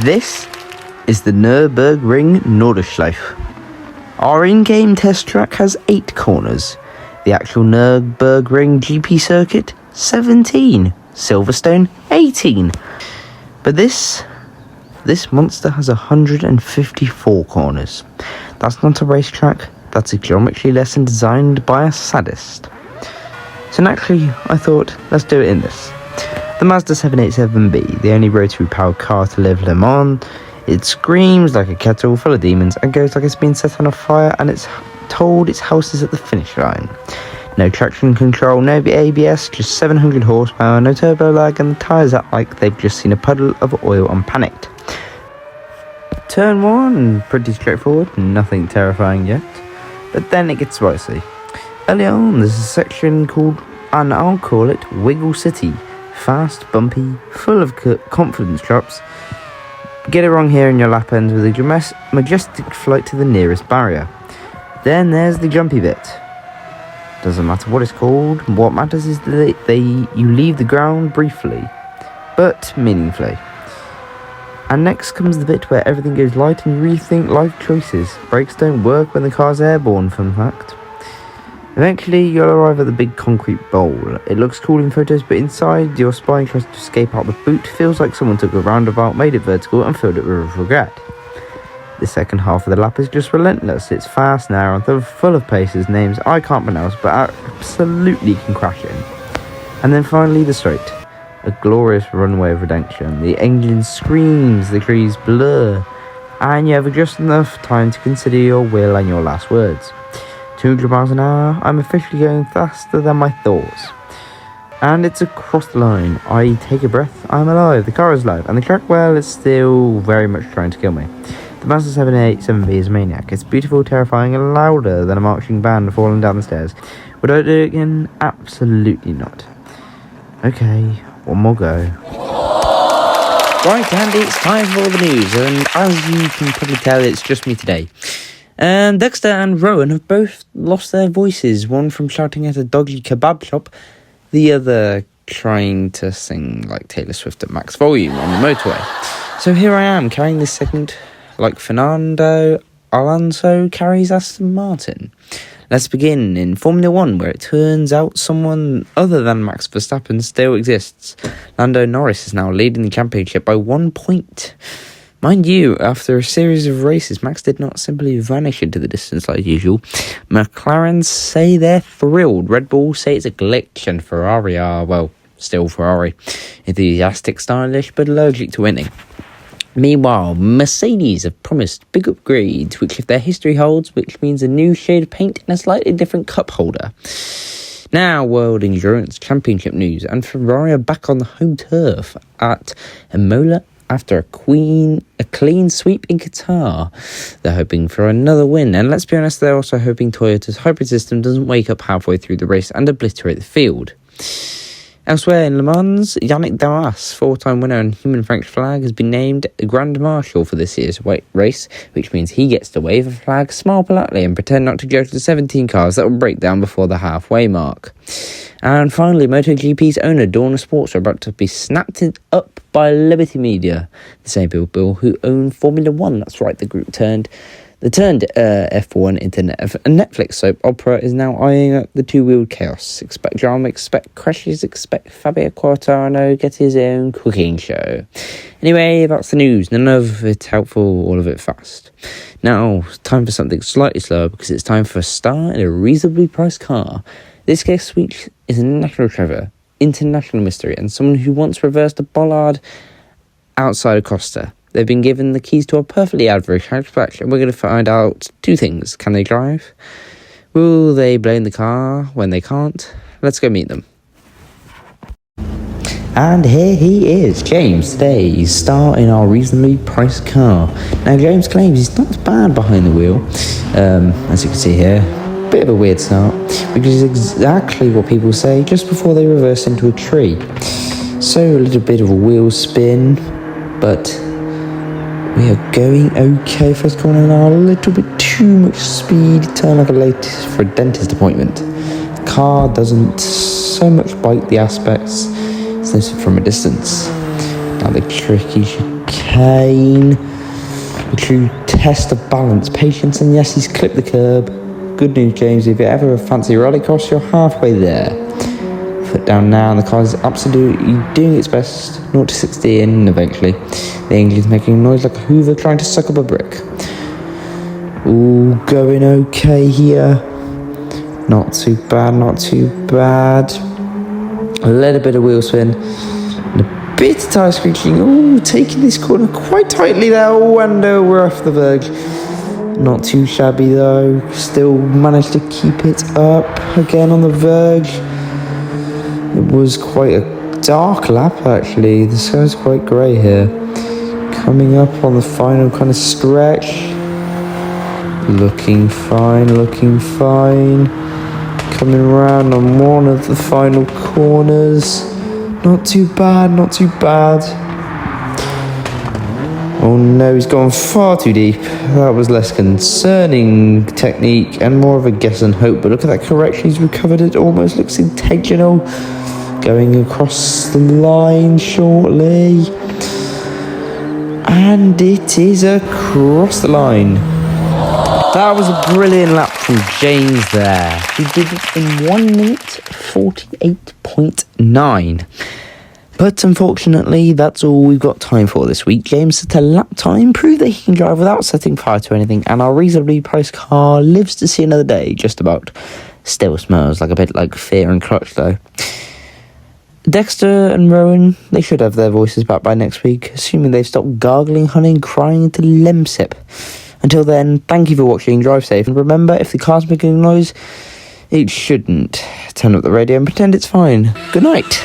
This is the Nurburgring Lap. Our in-game test track has 8 corners. The actual Nurburgring GP circuit, 17. Silverstone, 18. But this monster has 154 corners. That's not a racetrack, that's a geometry lesson designed by a sadist. So naturally, I thought, let's do it in this. The Mazda 787B, the only rotary powered car to live Le Mans. It screams like a kettle full of demons and goes like it's been set on a fire, and it's told its house is at the finish line. No traction control, no ABS, just 700 horsepower, no turbo lag, and the tyres act like they've just seen a puddle of oil and panicked. Turn 1, pretty straightforward, nothing terrifying yet, but then it gets spicy. Early on, there's a section called, and I'll call it, Wiggle City. Fast, bumpy, full of confidence drops. Get it wrong here and your lap ends with a majestic flight to the nearest barrier. Then there's the jumpy bit. Doesn't matter what it's called, what matters is that you leave the ground briefly, but meaningfully. And next comes the bit where everything goes light and you rethink life choices. Brakes don't work when the car's airborne, fun fact. Eventually, you'll arrive at the big concrete bowl. It looks cool in photos, but inside, your spine tries to escape out the boot. Feels like someone took a roundabout, made it vertical, and filled it with regret. The second half of the lap is just relentless. It's fast, narrow, and full of paces, names I can't pronounce, but absolutely can crash in. And then finally, the straight. A glorious runway of redemption. The engine screams, the trees blur, and you have just enough time to consider your will and your last words. 200 miles an hour, I'm officially going faster than my thoughts. And it's across the line. I take a breath, I'm alive, the car is alive, and the track, well, is still very much trying to kill me. The Mazda 787B is a maniac. It's beautiful, terrifying, and louder than a marching band falling down the stairs. Would I do it again? Absolutely not. Okay, one more go. Right, Andy, it's time for all the news, and as you can probably tell, it's just me today. Dexter and Rowan have both lost their voices, one from shouting at a dodgy kebab shop, the other trying to sing like Taylor Swift at max volume on the motorway. So here I am, carrying this segment like Fernando Alonso carries Aston Martin. Let's begin in Formula 1, where it turns out someone other than Max Verstappen still exists. Lando Norris is now leading the championship by 1 point. Mind you, after a series of races, Max did not simply vanish into the distance like usual. McLaren say they're thrilled. Red Bull say it's a glitch, and Ferrari are, well, still Ferrari. Enthusiastic, stylish, but allergic to winning. Meanwhile, Mercedes have promised big upgrades, which if their history holds, which means a new shade of paint and a slightly different cup holder. Now, World Endurance Championship news, and Ferrari are back on the home turf at Imola after a clean sweep in Qatar. They're hoping for another win, and let's be honest, they're also hoping Toyota's hybrid system doesn't wake up halfway through the race and obliterate the field. Elsewhere in Le Mans, Yannick Darras, 4-time winner and human French flag, has been named Grand Marshal for this year's race, which means he gets to wave a flag, smile politely, and pretend not to judge the 17 cars that will break down before the halfway mark. And finally, MotoGP's owner, Dorna Sports, are about to be snapped up by Liberty Media, the same people who own Formula 1. That's right, the group turned F1 into a Netflix soap opera is now eyeing up the two-wheeled chaos. Expect drama, expect crashes, expect Fabio Quartararo get his own cooking show. Anyway, that's the news. None of it helpful, all of it fast. Now, time for something slightly slower, because it's time for a star in a reasonably priced car. This guest week is a national treasure, international mystery, and someone who once reversed a bollard outside of Costa. They've been given the keys to a perfectly average hatchback, and we're going to find out 2 things. Can they drive? Will they blame the car when they can't? Let's go meet them. And here he is, James, today, star in our reasonably priced car. Now, James claims he's not bad behind the wheel, as you can see here. Bit of a weird start, which is exactly what people say just before they reverse into a tree. So, a little bit of a wheel spin, but we are going okay. First corner now, a little bit too much speed. Turn like a late for a dentist appointment. The car doesn't so much bite the aspects, sniffs it from a distance. Now the tricky chicane chicane. A true test of balance, patience, and yes, he's clipped the curb. Good news, James, if you ever fancy rallycross, you're halfway there. Foot down now, and the car is absolutely doing its best. 0 to 60 in eventually. The engine's making a noise like a hoover trying to suck up a brick. Ooh, going okay here. Not too bad, not too bad. A little bit of wheel spin. And a bit of tyre screeching. Ooh, taking this corner quite tightly there. Oh, and we're off the verge. Not too shabby though. Still managed to keep it up. Again on the verge. It was quite a dark lap actually. The sky's quite grey here. Coming up on the final kind of stretch. Looking fine, looking fine. Coming around on one of the final corners. Not too bad, not too bad. Oh no, he's gone far too deep. That was less concerning technique and more of a guess and hope. But look at that correction, he's recovered it. Almost looks intentional. Going across the line shortly. And it is across the line. That was a brilliant lap from James there. He did it in 1 minute 48.9. But unfortunately, that's all we've got time for this week. James set a lap time, proved that he can drive without setting fire to anything, and our reasonably priced car lives to see another day, just about. Still smells like a bit like Fear and Clutch, though. Dexter and Rowan, they should have their voices back by next week, assuming they've stopped gargling, honey, and crying into lemsip. Until then, thank you for watching, drive safe, and remember, if the car's making a noise, it shouldn't. Turn up the radio and pretend it's fine. Good night.